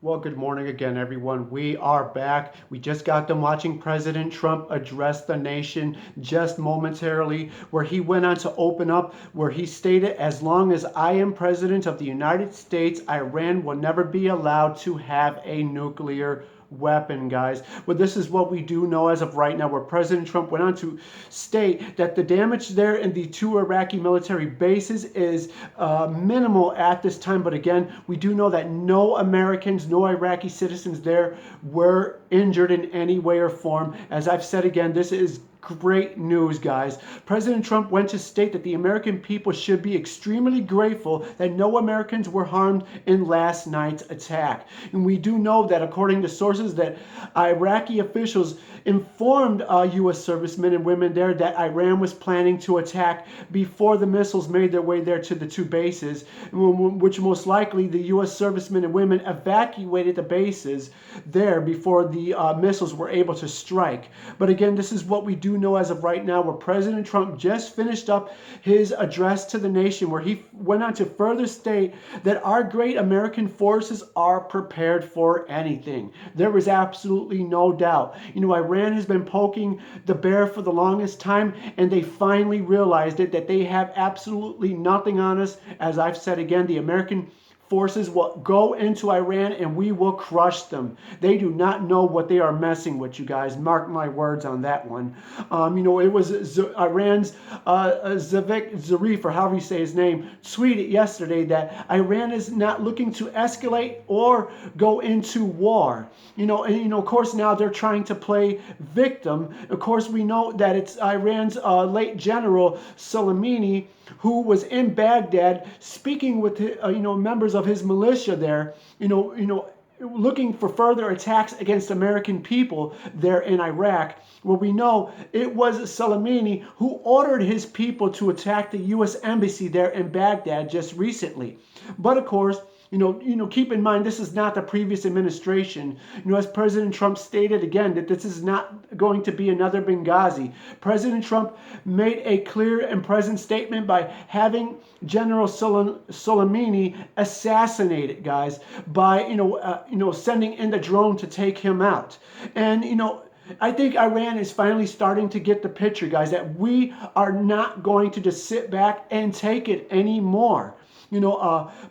Well, good morning again, everyone. We are back. We just got done watching President Trump address the nation just momentarily, where he went on to open up, where he stated, as long as I am president of the United States, Iran will never be allowed to have a nuclear weapon, guys. Well, this is what we do know as of right now, where President Trump went on to state that the damage there in the two Iraqi military bases is minimal at this time. But again, we do know that no Americans, no Iraqi citizens there were injured in any way or form. As I've said again, this is great news, guys. President Trump went to state that the American people should be extremely grateful that no Americans were harmed in last night's attack. And we do know that, according to sources, that Iraqi officials informed U.S. servicemen and women there that Iran was planning to attack before the missiles made their way there to the two bases, which most likely the U.S. servicemen and women evacuated the bases there before the missiles were able to strike. But again, this is what we do know as of right now, where President Trump just finished up his address to the nation, where he went on to further state that our great American forces are prepared for anything. There is absolutely no doubt. Iran has been poking the bear for the longest time, and they finally realized it, that they have absolutely nothing on us. As I've said again, the American forces will go into Iran and we will crush them. They do not know what they are messing with, you guys. Mark my words on that one. It was Iran's Zavik Zarif, or however you say his name, tweeted yesterday that Iran is not looking to escalate or go into war. Of course, now they're trying to play victim. Of course, we know that it's Iran's late general Soleimani, who was in Baghdad speaking with members of his militia there, looking for further attacks against American people there in Iraq, where we know it was Soleimani who ordered his people to attack the U.S. embassy there in Baghdad just recently. But of course, keep in mind, this is not the previous administration. As President Trump stated again, that this is not going to be another Benghazi. President Trump made a clear and present statement by having General Soleimani assassinated, guys, by sending in the drone to take him out. And I think Iran is finally starting to get the picture, guys, that we are not going to just sit back and take it anymore.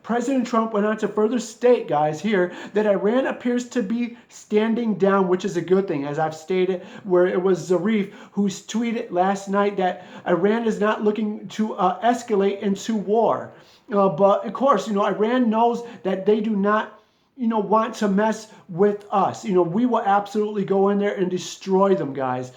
President Trump went on to further state, guys, here that Iran appears to be standing down, which is a good thing, as I've stated, where it was Zarif who tweeted last night that Iran is not looking to escalate into war. But of course, Iran knows that they do not want to mess with us. We will absolutely go in there and destroy them, guys.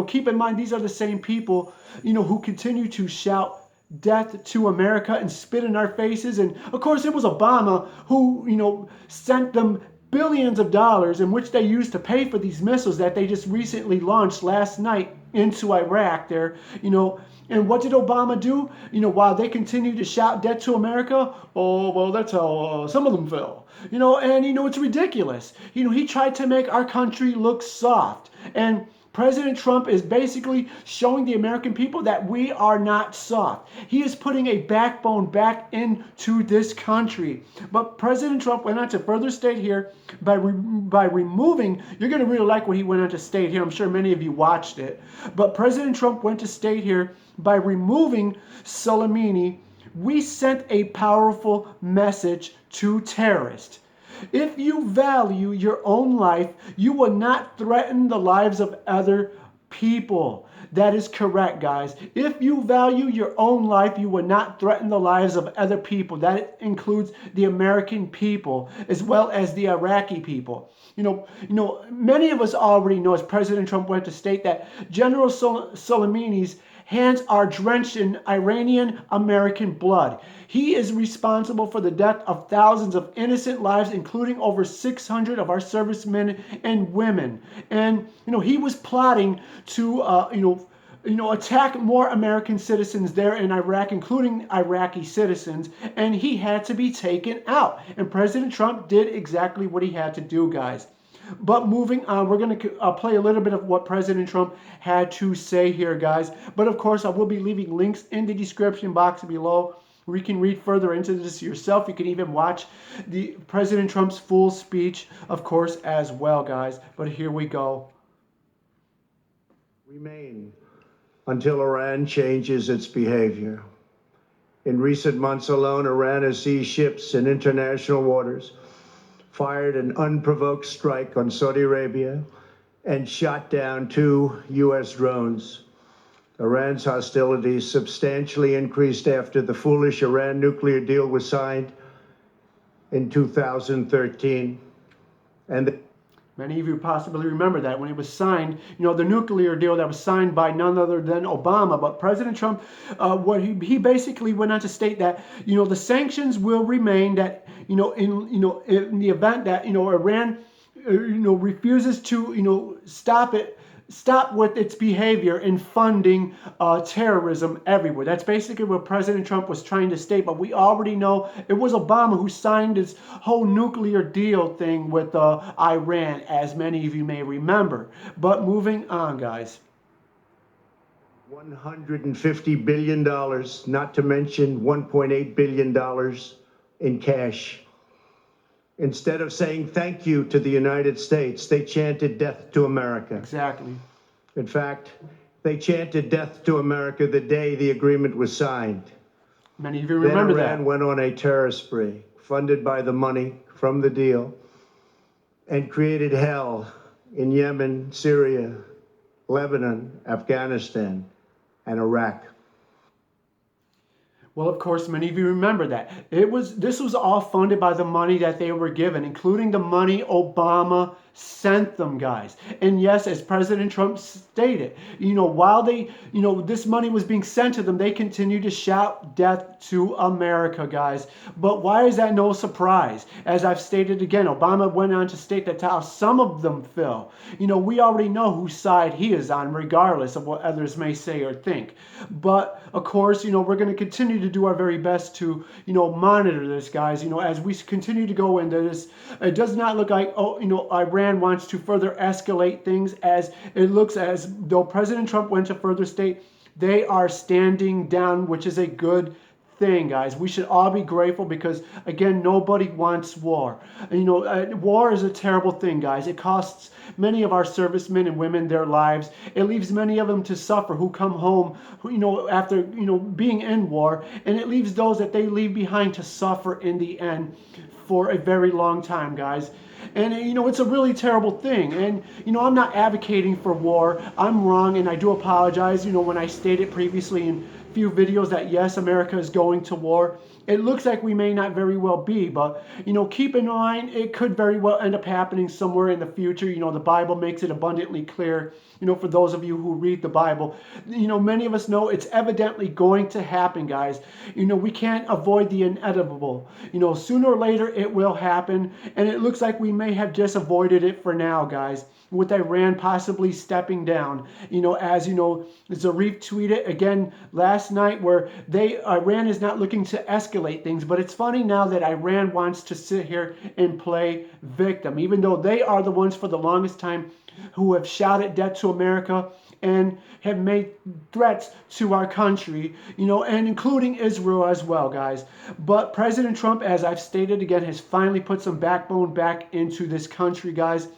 Keep in mind, these are the same people, who continue to shout death to America and spit in our faces. And of course, it was Obama who, sent them billions of dollars in which they used to pay for these missiles that they just recently launched last night into Iraq there, And what did Obama do? While they continue to shout death to America, oh, well, that's how some of them fell. It's ridiculous. He tried to make our country look soft. And President Trump is basically showing the American people that we are not soft. He is putting a backbone back into this country. But President Trump went on to further state here by removing, you're going to really like what he went on to state here. I'm sure many of you watched it. But President Trump went to state here by removing Soleimani, we sent a powerful message to terrorists. If you value your own life, you will not threaten the lives of other people. That is correct, guys. If you value your own life, you will not threaten the lives of other people. That includes the American people as well as the Iraqi people. Many of us already know, as President Trump went to state, that General Soleimani's hands are drenched in Iranian American blood. He is responsible for the death of thousands of innocent lives, including over 600 of our servicemen and women. And, he was plotting to, attack more American citizens there in Iraq, including Iraqi citizens, and he had to be taken out. And President Trump did exactly what he had to do, guys. But moving on, we're going to play a little bit of what President Trump had to say here, guys. But of course, I will be leaving links in the description box below, You can read further into this yourself. You can even watch the President Trump's full speech, of course, as well, guys. But here we go. Remain until Iran changes its behavior. In recent months alone, Iran has seized ships in international waters, fired an unprovoked strike on Saudi Arabia, and shot down 2 U.S. drones. Iran's hostilities substantially increased after the foolish Iran nuclear deal was signed in 2013. Many of you possibly remember that when it was signed, the nuclear deal that was signed by none other than Obama. But President Trump, what he basically went on to state that, the sanctions will remain, that, in the event that, Iran, refuses to, stop with its behavior in funding terrorism everywhere. That's basically what President Trump was trying to state. But we already know it was Obama who signed this whole nuclear deal thing with Iran, as many of you may remember. But moving on, guys. $150 billion, not to mention $1.8 billion in cash. Instead of saying thank you to the United States, they chanted death to America. Exactly. In fact, they chanted death to America the day the agreement was signed. Many of you remember that. Then Iran went on a terror spree, funded by the money from the deal, and created hell in Yemen, Syria, Lebanon, Afghanistan, and Iraq. Well, of course, many of you remember that. This was all funded by the money that they were given, including the money Obama sent them, guys. And yes, as President Trump stated, while this money was being sent to them, they continued to shout death to America, guys. But why is that no surprise? As I've stated again, Obama went on to state that how some of them fell. We already know whose side he is on, regardless of what others may say or think. But of course, we're going to continue to do our very best to, monitor this, guys. As we continue to go into this, it does not look like, Iran wants to further escalate things, as it looks as though President Trump went to further state they are standing down, which is a good thing, guys. We should all be grateful because, again, nobody wants war. War is a terrible thing, guys. It costs many of our servicemen and women their lives. It leaves many of them to suffer who come home, after, being in war, and it leaves those that they leave behind to suffer in the end for a very long time, guys. And, it's a really terrible thing. And, I'm not advocating for war. I'm wrong, and I do apologize, when I stated previously in few videos that yes, America is going to war. It looks like we may not very well be, but keep in mind it could very well end up happening somewhere in the future. The Bible makes it abundantly clear, for those of you who read the Bible. Many of us know it's evidently going to happen, guys. We can't avoid the inevitable. Sooner or later it will happen, and it looks like we may have just avoided it for now, guys, with Iran possibly stepping down. As Zarif tweeted again last night, where Iran is not looking to escalate things, but it's funny now that Iran wants to sit here and play victim, even though they are the ones for the longest time who have shouted death to America and have made threats to our country, and including Israel as well, guys. But President Trump, as I've stated again, has finally put some backbone back into this country, guys,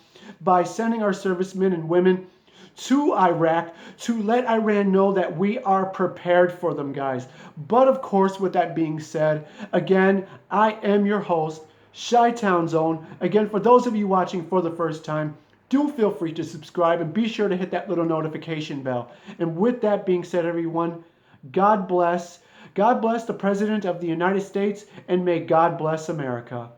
by sending our servicemen and women to Iraq to let Iran know that we are prepared for them, guys. But of course, with that being said, again, I am your host, Chi-Town Zone. Again, for those of you watching for the first time, do feel free to subscribe and be sure to hit that little notification bell. And with that being said, everyone, God bless. God bless the President of the United States, and may God bless America.